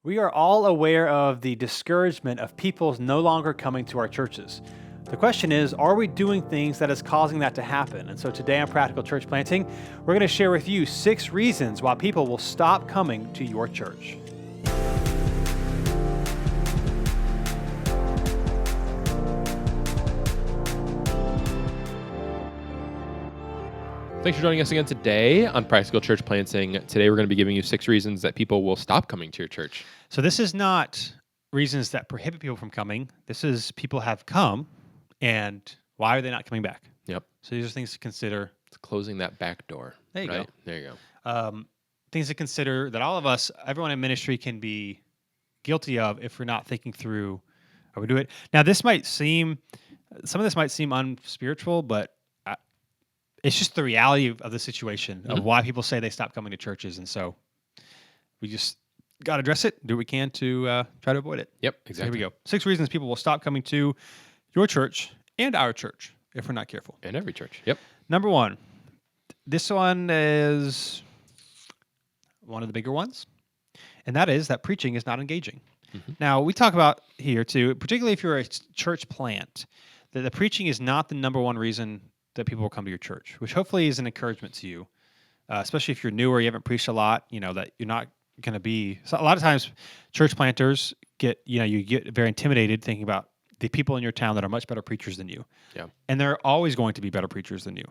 We are all aware of the discouragement of people no longer coming to our churches. The question is, are we doing things that is causing that to happen? And so today on Practical Church Planting, we're going to share with you 6 reasons why people will stop coming to your church. Thanks for joining us again today on Practical Church Planting. Today we're going to be giving you 6 reasons that people will stop coming to your church. So this is not reasons that prohibit people from coming. This is people have come, and why are they not coming back? Yep. So these are things to consider. It's closing that back door. There you go. There you go. Things to consider that all of us, everyone in ministry, can be guilty of if we're not thinking through how we do it. Now, some of this might seem unspiritual, but it's just the reality of the situation of why people say they stop coming to churches. And so we just got to address it, do what we can to try to avoid it. Yep, So exactly. here we go. 6 reasons people will stop coming to your church and our church if we're not careful. And every church. Yep. Number 1, this one is one of the bigger ones, and that is that preaching is not engaging. Now, we talk about here too, particularly if you're a church plant, that the preaching is not the number one reason that people will come to your church, which hopefully is an encouragement to you, especially if you're newer, you haven't preached a lot, that you're not going to be. So a lot of times church planters you get very intimidated thinking about the people in your town that are much better preachers than you. Yeah. And they're always going to be better preachers than you.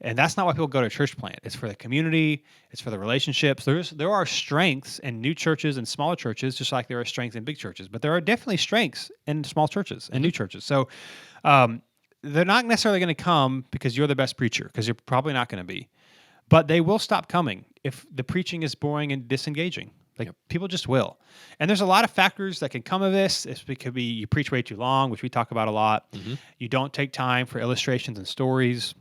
And that's not why people go to a church plant. It's for the community. It's for the relationships. There are strengths in new churches and smaller churches, just like there are strengths in big churches. But there are definitely strengths in small churches and new churches. So they're not necessarily going to come because you're the best preacher, because you're probably not going to be. But they will stop coming if the preaching is boring and disengaging. People just will. And there's a lot of factors that can come of this. It could be you preach way too long, which we talk about a lot. You don't take time for illustrations and stories.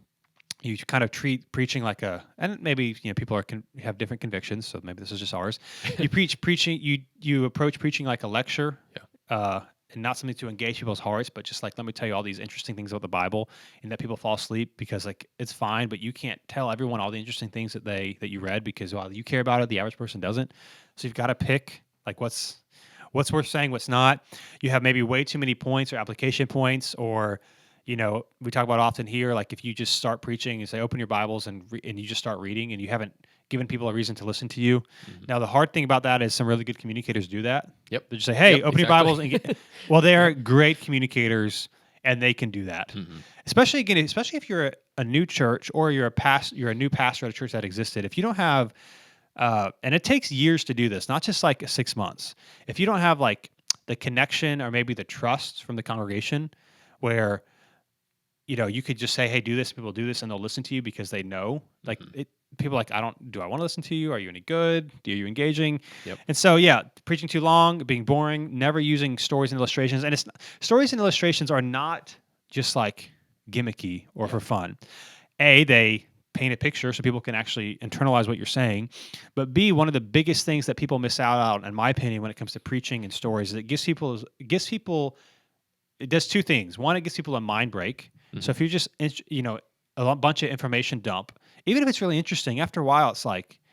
You kind of treat preaching like and maybe people have different convictions, so maybe this is just ours. You you approach preaching like a lecture. And not something to engage people's hearts, but just let me tell you all these interesting things about the Bible, and that people fall asleep because it's fine, but you can't tell everyone all the interesting things that you read because you care about it, the average person doesn't. So you've got to pick what's worth saying, what's not. You have maybe way too many points or application points, or we talk about often here, if you just start preaching and say open your Bibles and you just start reading and you haven't given people a reason to listen to you. Now, the hard thing about that is some really good communicators do that. Yep. They just say, hey, open your Bibles. Exactly. Well, they are great communicators, and they can do that. Especially if you're a new church or you're a new pastor at a church that existed. If you don't have, and it takes years to do this, not just 6 months. If you don't have the connection or maybe the trust from the congregation where you could just say, hey, do this, people do this, and they'll listen to you because they know. People do I want to listen to you? Are you any good? Are you engaging? Yep. And so, preaching too long, being boring, never using stories and illustrations. And stories and illustrations are not just gimmicky or for fun. A, they paint a picture so people can actually internalize what you're saying. But B, one of the biggest things that people miss out on, in my opinion, when it comes to preaching and stories, is it does 2 things. One, it gives people a mind break. So if you just, a bunch of information dump, even if it's really interesting, after a while, it's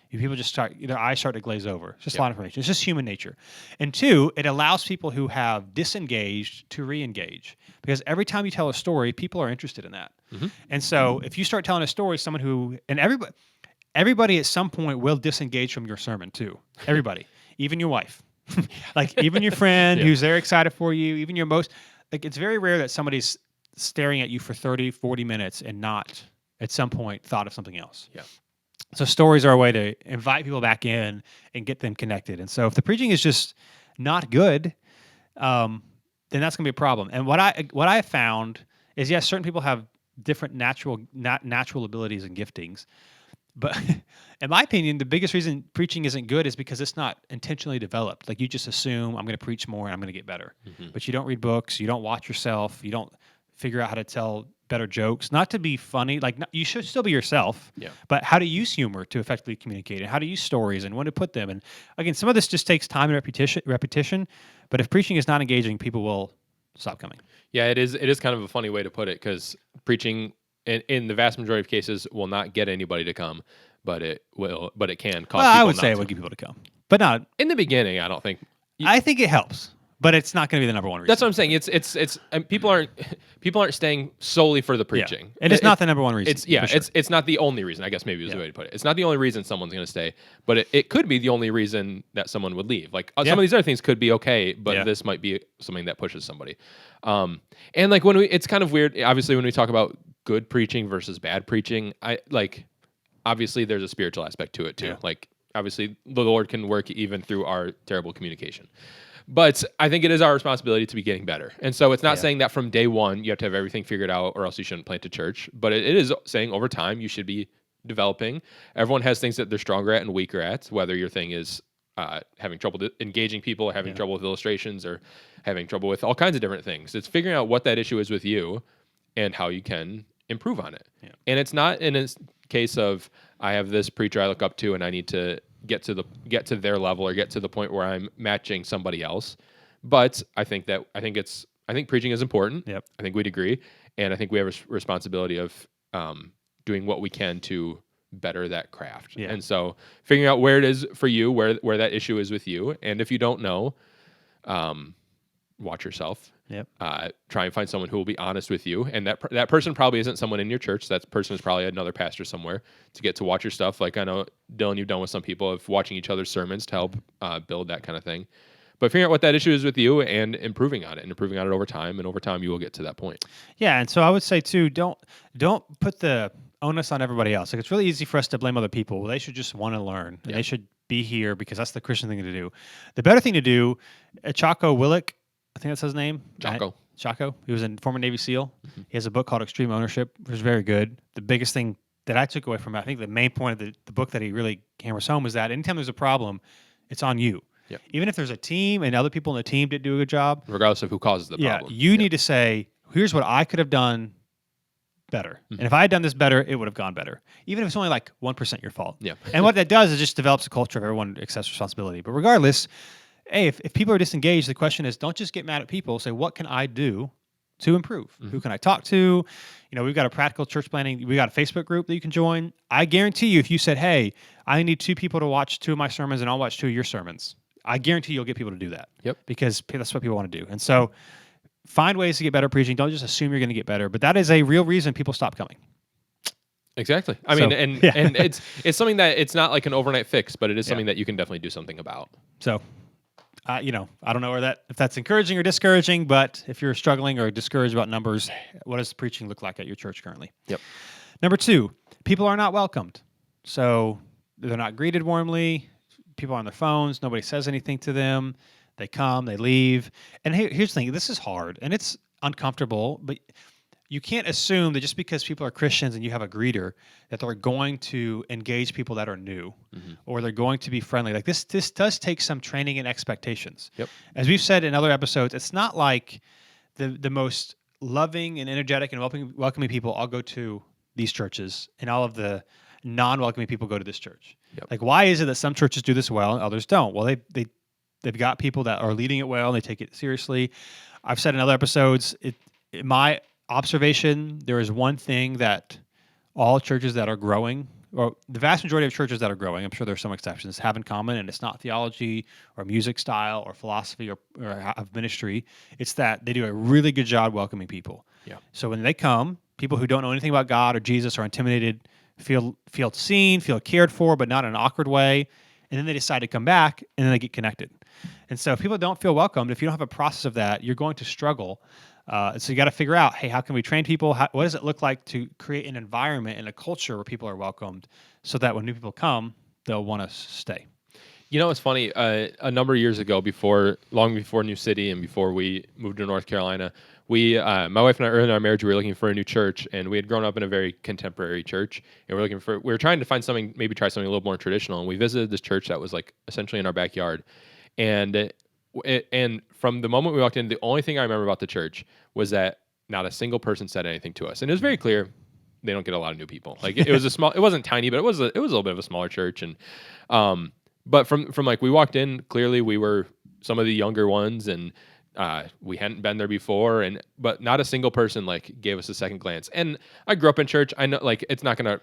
people just their eyes start to glaze over. It's just a lot of information. It's just human nature. And 2, it allows people who have disengaged to re-engage, because every time you tell a story, people are interested in that. And so if you start telling a story, and everybody at some point will disengage from your sermon too. Everybody, even your wife, even your friend who's there excited for you, even your it's very rare that somebody's staring at you for 30, 40 minutes and not at some point thought of something else. Yeah. So stories are a way to invite people back in and get them connected. And so if the preaching is just not good, then that's going to be a problem. And what I have found is, yes, certain people have different natural abilities and giftings. But in my opinion, the biggest reason preaching isn't good is because it's not intentionally developed. You just assume I'm going to preach more and I'm going to get better. But you don't read books, you don't watch yourself, you don't figure out how to tell better jokes, not to be funny. You should still be yourself, but how to use humor to effectively communicate, and how to use stories and when to put them. And again, some of this just takes time and repetition. But if preaching is not engaging, people will stop coming. Yeah, it is kind of a funny way to put it, because preaching in the vast majority of cases will not get anybody to come, but it can cause people I would say not it to. would get people to come, but not In the beginning, I don't think I think it helps, but it's not going to be the number one reason. That's what I'm saying. It's and people aren't staying solely for the Yeah. preaching. And it's not the number one reason. It's not the only reason. I guess maybe is the way to put it. It's not the only reason someone's going to stay, but it could be the only reason that someone would leave. Like some of these other things could be okay, but this might be something that pushes somebody. And like it's kind of weird. Obviously, when we talk about good preaching versus bad preaching, obviously there's a spiritual aspect to it too. Yeah. Like obviously the Lord can work even through our terrible communication. But I think it is our responsibility to be getting better. And so it's not saying that from day one you have to have everything figured out or else you shouldn't plant a church. But it is saying over time you should be developing. Everyone has things that they're stronger at and weaker at, whether your thing is having trouble engaging people or having trouble with illustrations or having trouble with all kinds of different things. It's figuring out what that issue is with you and how you can improve on it. Yeah. And it's not in a case of I have this preacher I look up to and I need to get to their level or get to the point where I'm matching somebody else. But I think preaching is important. Yep. I think we'd agree. And I think we have a responsibility of doing what we can to better that craft. Yeah. And so figuring out where it is for you, where that issue is with you. And if you don't know, watch yourself. Yep. Try and find someone who will be honest with you, and that person probably isn't someone in your church. That person is probably another pastor somewhere to get to watch your stuff. Like I know Dylan, you've done with some people of watching each other's sermons to help build that kind of thing. But figuring out what that issue is with you and improving on it over time, and over time you will get to that point. Yeah, and so I would say too, don't put the onus on everybody else. Like it's really easy for us to blame other people. Well, they should just want to learn. Yeah. They should be here because that's the Christian thing to do. The better thing to do, Chaco Willick, I think that's his name. Chaco. He was a former Navy SEAL. Mm-hmm. He has a book called Extreme Ownership, which is very good. The biggest thing that I took away from it, I think the main point of the book that he really hammers home is that anytime there's a problem, it's on you. Yep. Even if there's a team and other people in the team didn't do a good job. Regardless of who causes the problem. You need to say, here's what I could have done better. Mm-hmm. And if I had done this better, it would have gone better. Even if it's only like 1% your fault. Yeah. And what that does is just develops a culture of everyone accepts responsibility. But regardless, hey, if people are disengaged, the question is don't just get mad at people. Say, what can I do to improve? Mm-hmm. Who can I talk to? We've got a practical church planning. We got a Facebook group that you can join. I guarantee you, if you said, hey, I need 2 people to watch 2 of my sermons and I'll watch 2 of your sermons, I guarantee you'll get people to do that. Yep. Because that's what people want to do. And so find ways to get better preaching. Don't just assume you're going to get better. But that is a real reason people stop coming. Exactly. I mean, and it's something that it's not like an overnight fix, but it is something that you can definitely do something about. So, I don't know if that's encouraging or discouraging, but if you're struggling or discouraged about numbers, what does preaching look like at your church currently? Yep. Number 2, people are not welcomed. So they're not greeted warmly. People are on their phones. Nobody says anything to them. They come, they leave. And here's the thing. This is hard and it's uncomfortable, but you can't assume that just because people are Christians and you have a greeter that they're going to engage people that are new or they're going to be friendly. Like this does take some training and expectations. Yep. As we've said in other episodes, it's not like the most loving and energetic and welcoming people all go to these churches and all of the non-welcoming people go to this church. Yep. Like, why is it that some churches do this well and others don't? Well, they've got people that are leading it well and they take it seriously. I've said in other episodes, in my observation, there is one thing that all churches that are growing, or the vast majority of churches that are growing, I'm sure there's some exceptions, have in common, and it's not theology or music style or philosophy or of ministry. It's that they do a really good job welcoming people. Yeah. So when they come, people who don't know anything about God or Jesus are intimidated, feel seen, feel cared for, but not in an awkward way, and then they decide to come back, and then they get connected. And so if people don't feel welcomed, if you don't have a process of that, you're going to struggle. So you got to figure out, hey, how can we train people? What does it look like to create an environment and a culture where people are welcomed so that when new people come, they'll want to stay? It's funny. A number of years ago, long before New City and before we moved to North Carolina, my wife and I, early in our marriage, we were looking for a new church, and we had grown up in a very contemporary church, and we were trying to find something, maybe try something a little more traditional, and we visited this church that was like essentially in our backyard, and from the moment we walked in, the only thing I remember about the church was that not a single person said anything to us, and it was very clear they don't get a lot of new people. Like it was it wasn't tiny, but it was a little bit of a smaller church, and but from like we walked in, clearly we were some of the younger ones, and we hadn't been there before, but not a single person like gave us a second glance. And I grew up in church. I know like it's not gonna,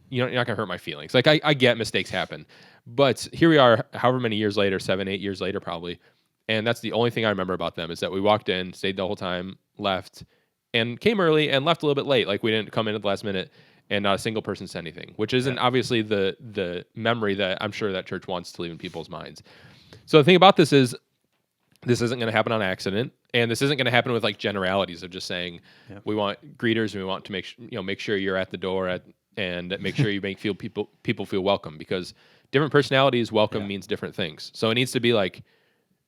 you're not gonna hurt my feelings. Like I get mistakes happen, but here we are, however many years later, 7, 8 years later, probably, And that's the only thing I remember about them is that we walked in, stayed the whole time, left, and came early and left a little bit late. Like we didn't come in at the last minute, and not a single person said anything, which isn't obviously the memory that I'm sure that church wants to leave in people's minds. So the thing about this is, this isn't going to happen on accident, and this isn't going to happen with like generalities of just saying we want greeters and we want to make sure you're at the door and make sure you make people feel welcome, because different personalities welcome means different things. So it needs to be like.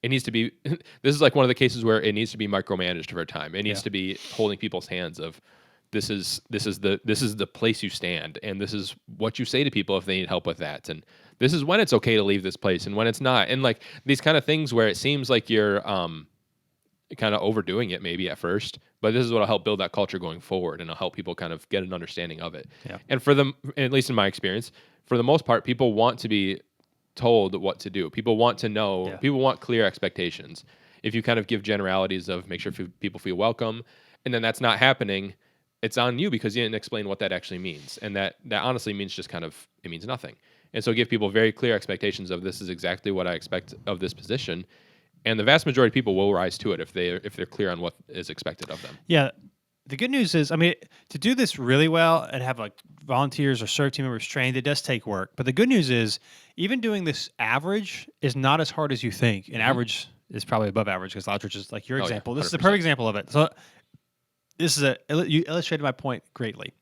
It needs to be. This is like one of the cases where it needs to be micromanaged over time. It needs to be holding people's hands of, this is the place you stand, and this is what you say to people if they need help with that, and this is when it's okay to leave this place and when it's not, and like these kind of things where it seems like you're kind of overdoing it maybe at first, but this is what will help build that culture going forward, and it'll help people kind of get an understanding of it. And for them, at least in my experience, for the most part, people want to be told what to do. People want to know. People want clear expectations. If you kind of give generalities of make sure people feel welcome, and then that's not happening, it's on you because you didn't explain what that actually means, and that honestly means just kind of, it means nothing. And so give people very clear expectations of, this is exactly what I expect of this position, and the vast majority of people will rise to it if they're clear on what is expected of them. Yeah. The good news is, I mean, to do this really well and have like volunteers or serve team members trained, it does take work. But the good news is, even doing this average is not as hard as you think. And average is probably above average, because a lot of churches, like your example, this is a perfect example of it. So you illustrated my point greatly.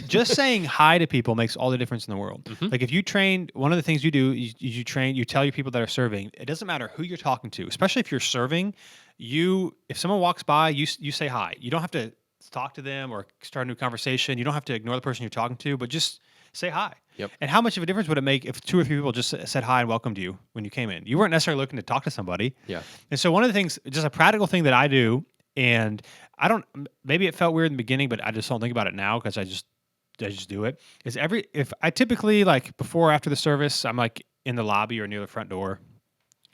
Just saying hi to people makes all the difference in the world. Like if you train, one of the things you do is you tell your people that are serving, it doesn't matter who you're talking to, especially if you're serving, if someone walks by, you say hi. You don't have to talk to them or start a new conversation. You don't have to ignore the person you're talking to, but just say hi. And how much of a difference would it make if 2 or 3 people just said hi and welcomed you when you came in? You weren't necessarily looking to talk to somebody. And so one of the things, just a practical thing that I do, and maybe it felt weird in the beginning, but I just don't think about it now because I just do it, is if I typically, like before or after the service, I'm like in the lobby or near the front door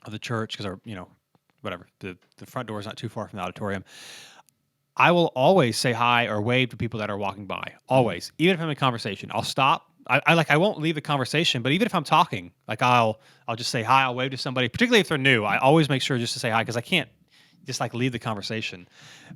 of the church, because whatever, the front door is not too far from the auditorium. I will always say hi or wave to people that are walking by. Always. Even if I'm in a conversation, I'll stop. I won't leave the conversation, but even if I'm talking, like I'll just say hi, I'll wave to somebody, particularly if they're new. I always make sure just to say hi, because I can't just like leave the conversation.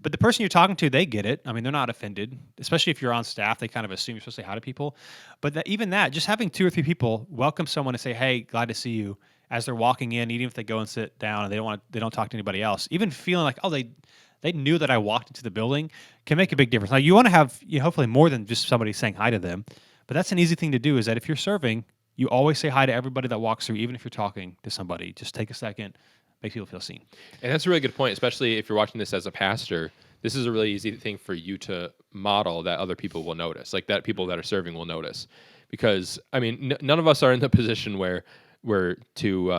But the person you're talking to, they get it. I mean, they're not offended, especially if you're on staff. They kind of assume you're supposed to say hi to people. But even that, just having 2 or 3 people welcome someone and say, hey, glad to see you, as they're walking in, even if they go and sit down and they don't talk to anybody else, even feeling like, oh, they knew that I walked into the building, can make a big difference. Now, you want to have hopefully more than just somebody saying hi to them, but that's an easy thing to do, is that if you're serving, you always say hi to everybody that walks through, even if you're talking to somebody. Just take a second, make people feel seen. And that's a really good point, especially if you're watching this as a pastor. This is a really easy thing for you to model that other people will notice, like that people that are serving will notice. Because, I mean, none of us are in the position where we're too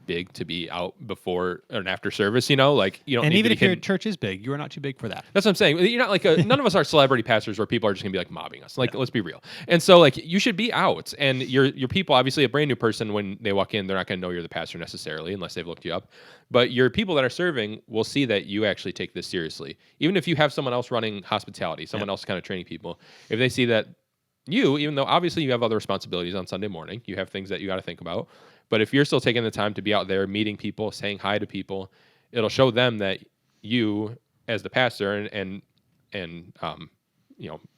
big to be out before and after service, like you don't. And even if your church is big, you are not too big for that. That's what I'm saying. You're not like none of us are celebrity pastors where people are just gonna be like mobbing us. Like, let's be real. And so like you should be out, and your people, obviously a brand new person, when they walk in, they're not gonna know you're the pastor necessarily unless they've looked you up. But your people that are serving will see that you actually take this seriously. Even if you have someone else running hospitality, someone else kind of training people, if they see that even though obviously you have other responsibilities on Sunday morning, you have things that you got to think about. But if you're still taking the time to be out there meeting people, saying hi to people, it'll show them that you, as the pastor, and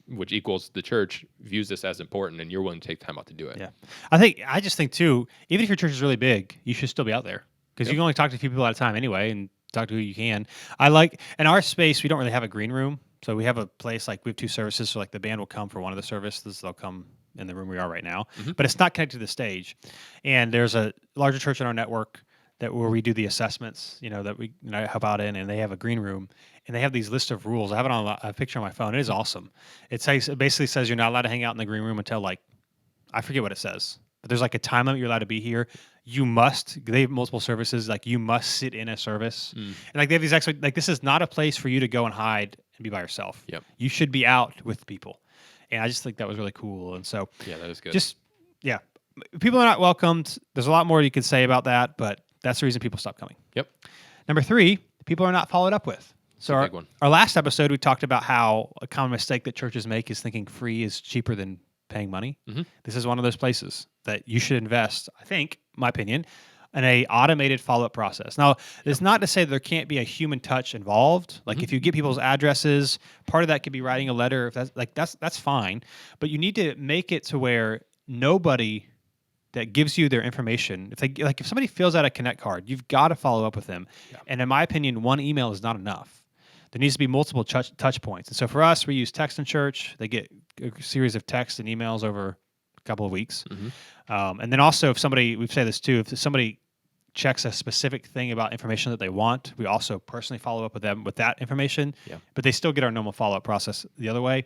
which equals the church, views this as important, and you're willing to take time out to do it. Yeah, I just think too, even if your church is really big, you should still be out there, because you can only talk to a few people at a time anyway, and talk to who you can. In our space, we don't really have a green room, so we have a place, like we have 2 services, so like the band will come for one of the services, they'll come in the room we are right now, but it's not connected to the stage. And there's a larger church in our network where we do the assessments, that we help out in, and they have a green room, and they have these list of rules. I have it on a picture on my phone. It is awesome. It basically says you're not allowed to hang out in the green room until I forget what it says, but there's like a time limit you're allowed to be here. They have multiple services, like you must sit in a service. And like they have these this is not a place for you to go and hide and be by yourself. You should be out with people. And I just think that was really cool. And so, yeah, that is good. People are not welcomed. There's a lot more you could say about that, but that's the reason people stop coming. Number 3, people are not followed up with. So our last episode, we talked about how a common mistake that churches make is thinking free is cheaper than paying money. This is one of those places that you should invest, I think, my opinion, and a automated follow-up process. Now, it's not to say there can't be a human touch involved. Like if you get people's addresses, part of that could be writing a letter. If that's fine, but you need to make it to where nobody that gives you their information, if somebody fills out a Connect card, you've got to follow up with them. Yeah. And in my opinion, one email is not enough. There needs to be multiple touch points. And so for us, we use text in church. They get a series of texts and emails over a couple of weeks. And then also if somebody, we say this too, if somebody checks a specific thing about information that they want, we also personally follow up with them with that information, but they still get our normal follow-up process the other way.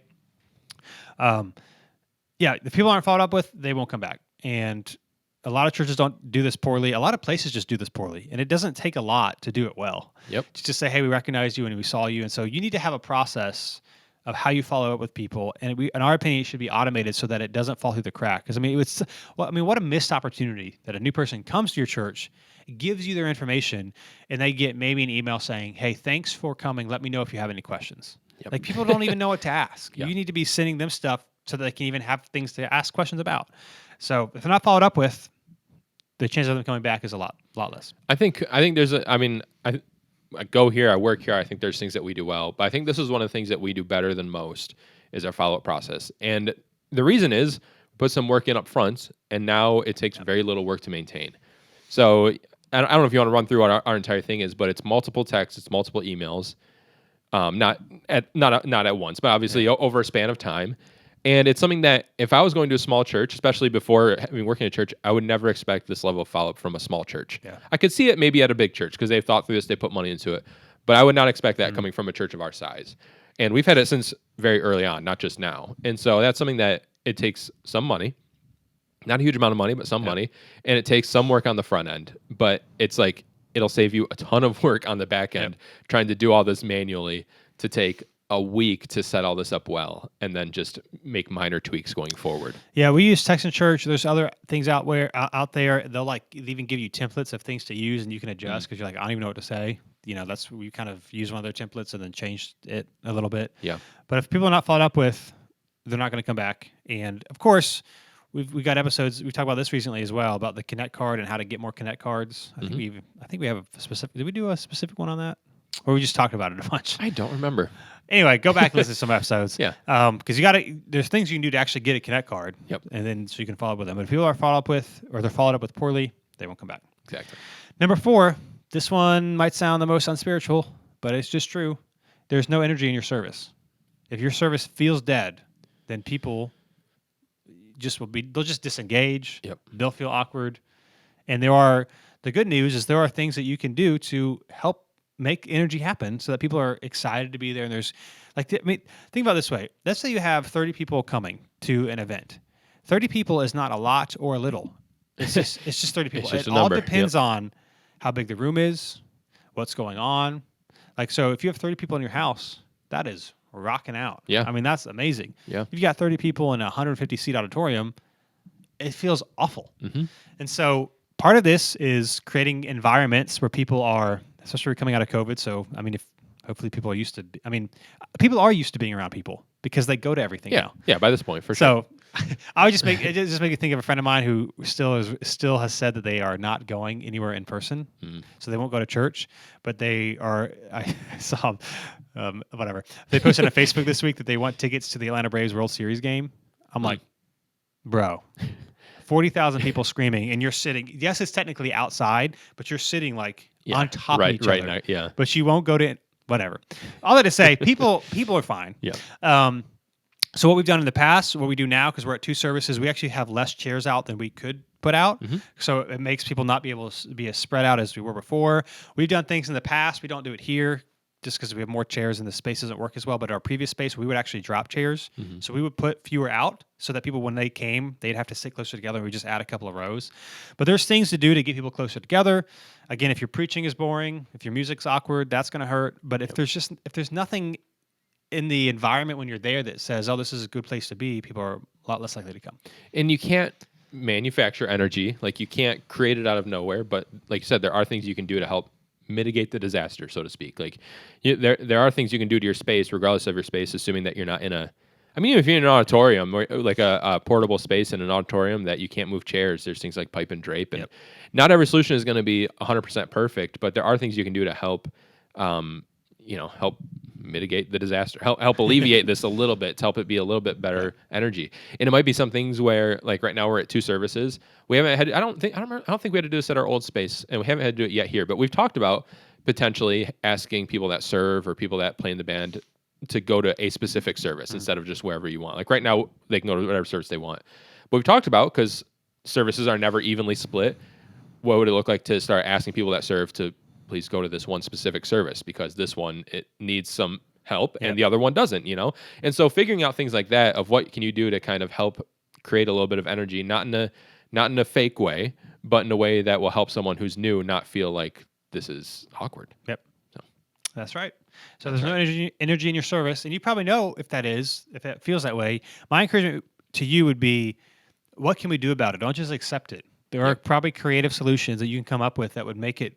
If people aren't followed up with, they won't come back. And a lot of churches don't do this poorly. A lot of places just do this poorly. And it doesn't take a lot to do it well. To just say, hey, we recognize you and we saw you. And so you need to have a process of how you follow up with people. And in our opinion, it should be automated so that it doesn't fall through the crack. Because what a missed opportunity that a new person comes to your church, gives you their information, and they get maybe an email saying, hey, thanks for coming. Let me know if you have any questions. Like people don't even know what to ask. You need to be sending them stuff so that they can even have things to ask questions about. So if they're not followed up with, the chance of them coming back is a lot less. I think there's I go here, I work here. I think there's things that we do well, but I think this is one of the things that we do better than most is our follow-up process. And the reason is put some work in up front, and now it takes very little work to maintain. So I don't know if you want to run through what our entire thing is, but it's multiple texts, it's multiple emails, not at once, but obviously over a span of time. And it's something that if I was going to a small church, especially before working at a church, I would never expect this level of follow-up from a small church. I could see it maybe at a big church because they've thought through this, they put money into it. But I would not expect that coming from a church of our size. And we've had it since very early on, not just now. And so that's something that it takes some money, not a huge amount of money, but some money. And it takes some work on the front end. But it's like it'll save you a ton of work on the back end trying to do all this manually to take a week to set all this up well, and then just make minor tweaks going forward. Yeah, we use text in church. There's other things out there. They'll even give you templates of things to use, and you can adjust because you're like, I don't even know what to say. We kind of use one of their templates and then changed it a little bit. But if people are not followed up with, they're not going to come back. And of course, we got episodes. We talked about this recently as well about the Connect card and how to get more Connect cards. I think we have a specific. Did we do a specific one on that, or we just talked about it a bunch? I don't remember. Anyway, go back and listen to some episodes. Because there's things you can do to actually get a Connect card. And then so you can follow up with them. But if people are followed up with, or they're followed up with poorly, they won't come back. Exactly. Number 4, this one might sound the most unspiritual, but it's just true. There's no energy in your service. If your service feels dead, then people they'll just disengage. They'll feel awkward. And the good news is there are things that you can do to help make energy happen so that people are excited to be there. And there's think about it this way. Let's say you have 30 people coming to an event. 30 people is not a lot or a little. It's just 30 people. It all depends on how big the room is, what's going on. So if you have 30 people in your house, that is rocking out. I mean, that's amazing. If you've got 30 people in a 150 seat auditorium, it feels awful. And so part of this is creating environments where people are, especially coming out of COVID. So, hopefully people are used to, people are used to being around people because they go to everything now. Yeah, by this point, for sure. So I would just make me think of a friend of mine who still has said that they are not going anywhere in person. So they won't go to church, but they are, I saw, whatever. They posted on Facebook this week that they want tickets to the Atlanta Braves World Series game. I'm like, bro, 40,000 people screaming, and you're sitting. Yes, it's technically outside, but you're sitting on top of each other. But you won't go to whatever. All that to say, people are fine. So what we've done in the past, what we do now, because we're at 2 services, we actually have less chairs out than we could put out. So it makes people not be able to be as spread out as we were before. We've done things in the past. We don't do it here just because we have more chairs and the space doesn't work as well. But our previous space, we would actually drop chairs. So we would put fewer out so that people, when they came, they'd have to sit closer together. And we just add a couple of rows. But there's things to do to get people closer together. Again, if your preaching is boring, if your music's awkward, that's going to hurt. But if there's nothing in the environment when you're there that says, oh, this is a good place to be, people are a lot less likely to come. And you can't manufacture energy. You can't create it out of nowhere. But like you said, there are things you can do to help mitigate the disaster, so to speak. There are things you can do to your space, regardless of your space, assuming that you're not in a... I mean, if you're in an auditorium, or like a portable space in an auditorium that you can't move chairs, there's things like pipe and drape, and Yep. not every solution is going to be 100% perfect, but there are things you can do to help, help mitigate the disaster, help alleviate this a little bit, to help it be a little bit better energy. And it might be some things where, like right now, we're at 2 services. We haven't had. I don't think we had to do this at our old space, and we haven't had to do it yet here. But we've talked about potentially asking people that serve or people that play in the band to go to a specific service instead of just wherever you want. Like right now, they can go to whatever service they want. But we've talked about, because services are never evenly split, what would it look like to start asking people that serve to please go to this one specific service, because this one, it needs some help and the other one doesn't, And so figuring out things like that, of what can you do to kind of help create a little bit of energy, not in a fake way, but in a way that will help someone who's new not feel like this is awkward. Yep. So that's right. So there's no energy in your service, and you probably know if that feels that way. My encouragement to you would be, what can we do about it? Don't just accept it. There are probably creative solutions that you can come up with that would make it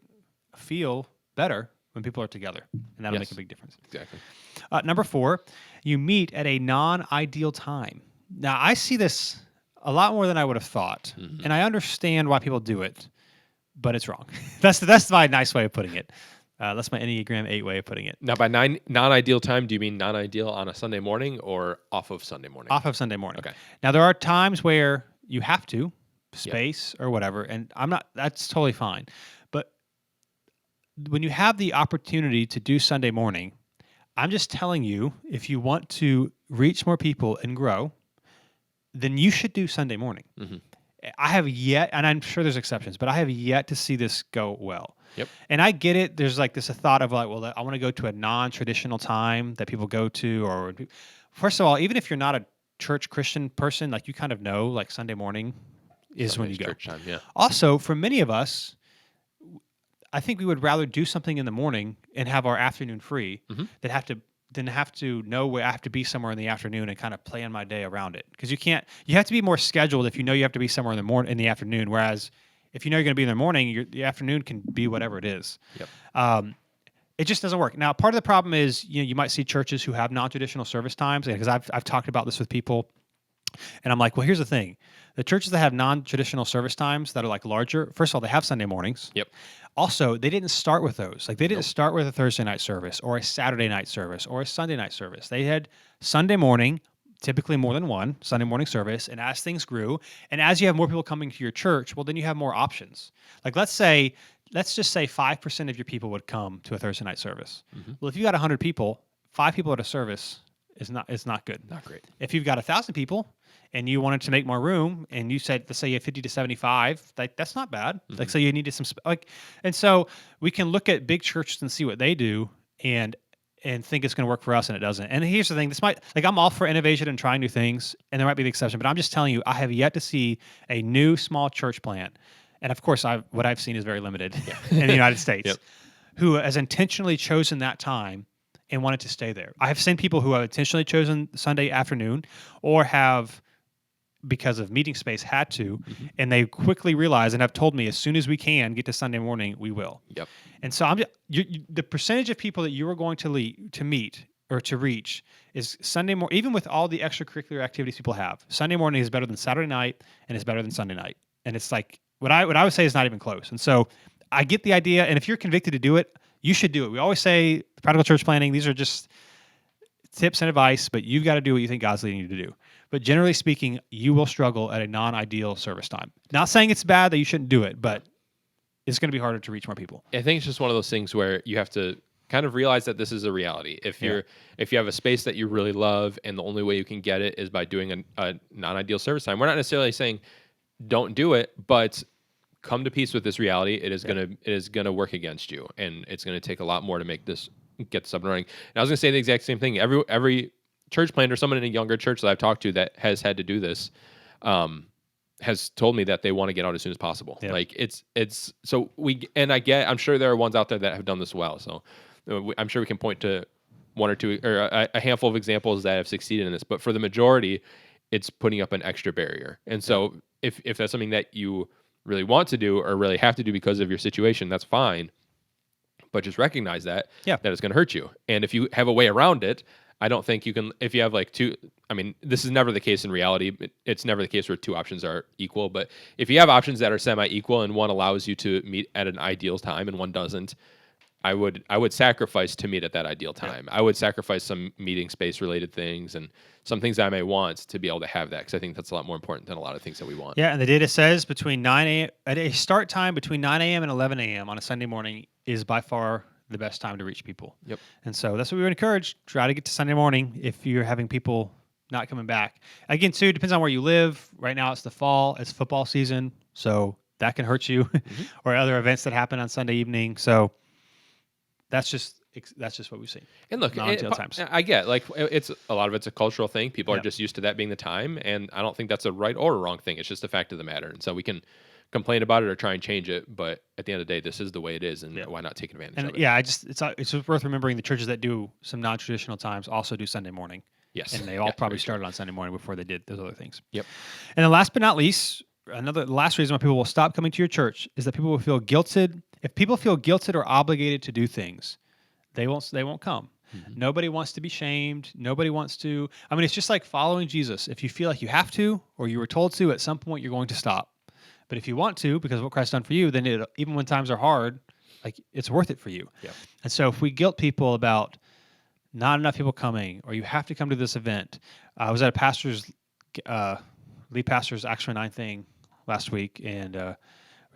feel better when people are together, and that'll make a big difference. Exactly. Number 4, you meet at a non-ideal time. Now, I see this a lot more than I would have thought, and I understand why people do it, but it's wrong. That's my nice way of putting it. That's my Enneagram 8 way of putting it. Now, by non-ideal time, do you mean non-ideal on a Sunday morning or off of Sunday morning? Off of Sunday morning. Okay. Now, there are times where you have to, space or whatever, and that's totally fine. But when you have the opportunity to do Sunday morning, I'm just telling you, if you want to reach more people and grow, then you should do Sunday morning. Mm-hmm. I have yet, and I'm sure there's exceptions, but I have yet to see this go well. Yep. And I get it. There's like this thought of like, well, I want to go to a non-traditional time that people go to. Or first of all, even if you're not a church Christian person, like you kind of know, like Sunday morning is when you go. Church time, yeah. Also, for many of us, I think we would rather do something in the morning and have our afternoon free than have to know where I have to be somewhere in the afternoon and kind of plan my day around it. Because you have to be more scheduled if you know you have to be somewhere in the afternoon. Whereas if you know you're going to be in the morning, the afternoon can be whatever it is. Yep. It just doesn't work. Now, part of the problem is you might see churches who have non-traditional service times, because I've talked about this with people, and I'm like, well, here's the thing: the churches that have non-traditional service times that are like larger, first of all, they have Sunday mornings. Yep. Also, they didn't start with those. Like they didn't start with a Thursday night service or a Saturday night service or a Sunday night service. They had Sunday morning, typically more than one Sunday morning service. And as things grew, and as you have more people coming to your church, well, then you have more options. Like let's just say 5% of your people would come to a Thursday night service. Well, if you got 100 people, 5 people at a service is not good. Not great. If you've got 1,000 people and you wanted to make more room, and you said, let's say you have 50 to 75, that's not bad. Like, so you needed some, and so we can look at big churches and see what they do and think it's going to work for us, and it doesn't. And here's the thing: I'm all for innovation and trying new things, and there might be the exception, but I'm just telling you, I have yet to see a new small church plant, and of course, what I've seen is very limited in the United States, who has intentionally chosen that time and wanted to stay there. I have seen people who have intentionally chosen Sunday afternoon, or have, because of meeting space, had to, and they quickly realize and have told me, as soon as we can get to Sunday morning, we will. Yep. And so the percentage of people that you are going to meet or to reach is Sunday morning. Even with all the extracurricular activities people have, Sunday morning is better than Saturday night, and it's better than Sunday night. And it's like what I would say is not even close. And so I get the idea. And if you're convicted to do it, you should do it. We always say practical church planning. These are just tips and advice, but you've got to do what you think God's leading you to do. But generally speaking, you will struggle at a non-ideal service time. Not saying it's bad that you shouldn't do it, but it's going to be harder to reach more people. I think it's just one of those things where you have to kind of realize that this is a reality. If you have a space that you really love, and the only way you can get it is by doing a non-ideal service time, we're not necessarily saying don't do it, but come to peace with this reality. It is gonna work against you, and it's gonna take a lot more to get this up and running. And I was gonna say the exact same thing. Every church planter, someone in a younger church that I've talked to that has had to do this, has told me that they want to get out as soon as possible. Yep. Like it's so I'm sure there are ones out there that have done this well. So I'm sure we can point to one or two or a handful of examples that have succeeded in this, but for the majority, it's putting up an extra barrier. And so if that's something that you really want to do or really have to do because of your situation, that's fine. But just recognize that it's going to hurt you. And if you have a way around it, I don't think you can, if you have like two, I mean, this is never the case in reality. It's never the case where two options are equal. But if you have options that are semi-equal and one allows you to meet at an ideal time and one doesn't, I would sacrifice to meet at that ideal time. I would sacrifice some meeting space related things and some things I may want to be able to have that, because I think that's a lot more important than a lot of things that we want. Yeah, and the data says between 9 a.m. at a start time between 9 a.m. and 11 a.m. on a Sunday morning is by far the best time to reach people. Yep. And so that's what we would encourage. Try to get to Sunday morning if you're having people not coming back. Again, too, it depends on where you live. Right now it's the fall, it's football season, so that can hurt you, or other events that happen on Sunday evening. So that's just what we've seen. And look, times. I get like it's a lot of it's a cultural thing. People are Yep. just used to that being the time, and I don't think that's a right or a wrong thing. It's just a fact of the matter. And so we can complain about it or try and change it, but at the end of the day, this is the way it is, and why not take advantage And of it? yeah, it's just worth remembering the churches that do some non-traditional times also do Sunday morning. Yes, And they all probably started on Sunday morning before they did those other things. Yep. And then last but not least, the last reason why people will stop coming to your church is that people will feel guilted. If people feel guilted or obligated to do things, they won't come. Mm-hmm. Nobody wants to be shamed. Nobody wants to. I mean, it's just like following Jesus. If you feel like you have to, or you were told to, at some point you're going to stop. But if you want to, because of what Christ's done for you, then even when times are hard, like it's worth it for you. Yeah. And so if we guilt people about not enough people coming, or you have to come to this event. I was at a lead pastor's Acts 9 thing last week, and we're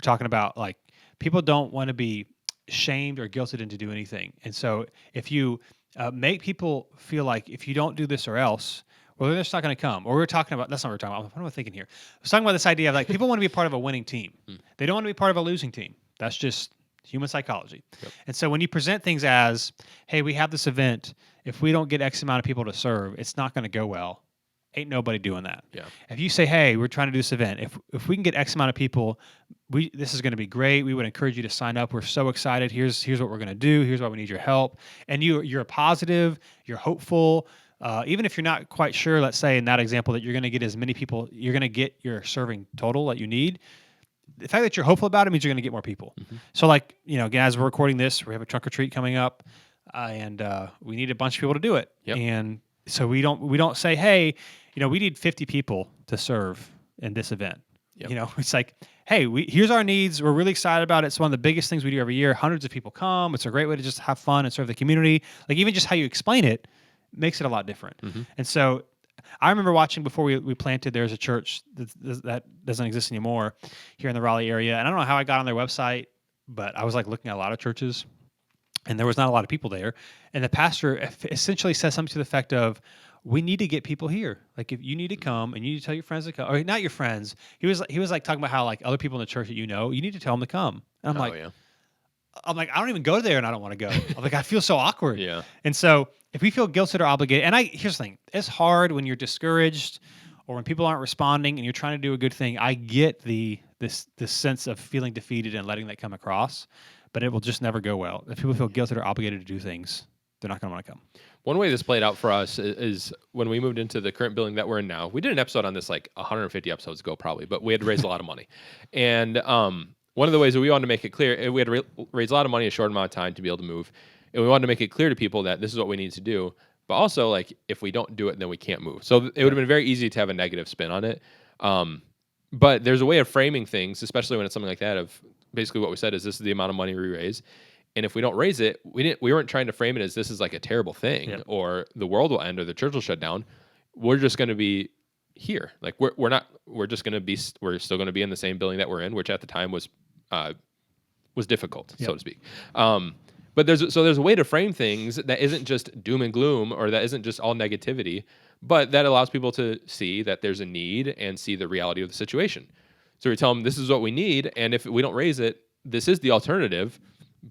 talking about like people don't want to be shamed or guilted into do anything. And so if you make people feel like if you don't do this or else, well, they're just not going to come. Or we're talking about, that's not what we're talking about. What am I thinking here? I was talking about this idea of like people want to be part of a winning team. They don't want to be part of a losing team. That's just human psychology. Yep. And so when you present things as, hey, we have this event, if we don't get X amount of people to serve, it's not going to go well. Ain't nobody doing that. Yeah. If you say, hey, we're trying to do this event, if we can get X amount of people, this is going to be great. We would encourage you to sign up. We're so excited. Here's what we're going to do. Here's why we need your help. And you're positive. You're hopeful. Even if you're not quite sure, let's say in that example that you're going to get as many people, you're going to get your serving total that you need. The fact that you're hopeful about it means you're going to get more people. Mm-hmm. So like, again, as we're recording this, we have a trunk or treat coming up, and we need a bunch of people to do it. Yep. And so we don't say, hey, we need 50 people to serve in this event. Yep. It's like, hey, here's our needs. We're really excited about it. It's one of the biggest things we do every year. Hundreds of people come. It's a great way to just have fun and serve the community. Like even just how you explain it makes it a lot different. Mm-hmm. And so I remember watching before we planted, there's a church that doesn't exist anymore here in the Raleigh area. And I don't know how I got on their website, but I was like looking at a lot of churches and there was not a lot of people there. And the pastor essentially says something to the effect of, we need to get people here. Like if you need to come and you need to tell your friends to come, or not your friends. He was like talking about how like other people in the church that you need to tell them to come. And I'm like, I don't even go there and I don't want to go. I'm like, I feel so awkward. Yeah. And so if we feel guilted or obligated, and here's the thing, it's hard when you're discouraged or when people aren't responding and you're trying to do a good thing. I get this sense of feeling defeated and letting that come across, but it will just never go well. If people feel guilted or obligated to do things, they're not going to want to come. One way this played out for us is when we moved into the current building that we're in now. We did an episode on this like 150 episodes ago probably, but we had to raise a lot of money. And one of the ways that we wanted to make it clear, we had to raise a lot of money in a short amount of time to be able to move. And we wanted to make it clear to people that this is what we need to do. But also, like, if we don't do it, then we can't move. So it would have been very easy to have a negative spin on it. But there's a way of framing things, especially when it's something like that, of basically what we said is this is the amount of money we raise. And if we don't raise it, we weren't trying to frame it as this is like a terrible thing or the world will end or the church will shut down. We're just going to be here. Like we're still going to be in the same building that we're in, which at the time was difficult, so to speak. But there's a way to frame things that isn't just doom and gloom or that isn't just all negativity, but that allows people to see that there's a need and see the reality of the situation. So we tell them this is what we need, and if we don't raise it, this is the alternative.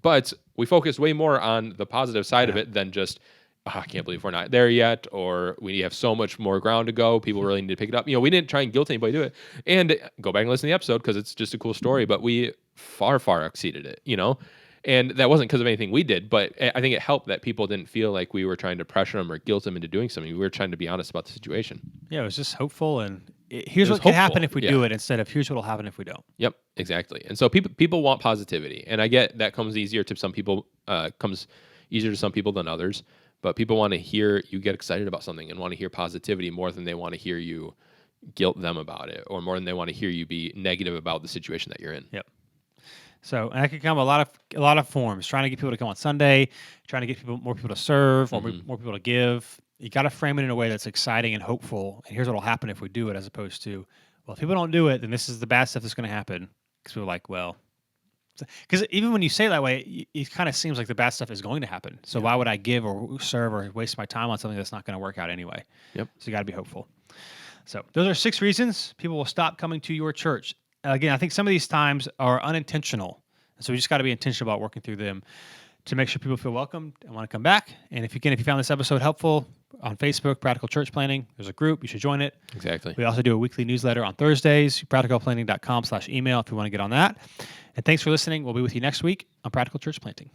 But we focus way more on the positive side of it than just, I can't believe we're not there yet, or we have so much more ground to go. People really need to pick it up. We didn't try and guilt anybody to do it. And go back and listen to the episode because it's just a cool story, but we far, far exceeded it, And that wasn't because of anything we did, but I think it helped that people didn't feel like we were trying to pressure them or guilt them into doing something. We were trying to be honest about the situation. Yeah, it was just hopeful, and here's what can happen if we do it instead of here's what will happen if we don't. Yep, exactly. And so people want positivity, and I get that comes easier to some people, comes easier to some people than others. but people want to hear you get excited about something and want to hear positivity more than they want to hear you guilt them about it, or more than they want to hear you be negative about the situation that you're in. Yep. So, and that could come a lot of forms. Trying to get people to come on Sunday, trying to get more people to serve, or more people to give. You got to frame it in a way that's exciting and hopeful. And here's what will happen if we do it, as opposed to, well, if people don't do it, then this is the bad stuff that's going to happen. Because we're like, well, because even when you say it that way, it kind of seems like the bad stuff is going to happen. So why would I give or serve or waste my time on something that's not going to work out anyway? Yep. So you got to be hopeful. So those are 6 reasons people will stop coming to your church. Again, I think some of these times are unintentional. So we just got to be intentional about working through them to make sure people feel welcome and want to come back. And if you found this episode helpful, on Facebook, Practical Church Planning, there's a group. You should join it. Exactly. We also do a weekly newsletter on Thursdays, practicalplanning.com/email if you want to get on that. And thanks for listening. We'll be with you next week on Practical Church Planting.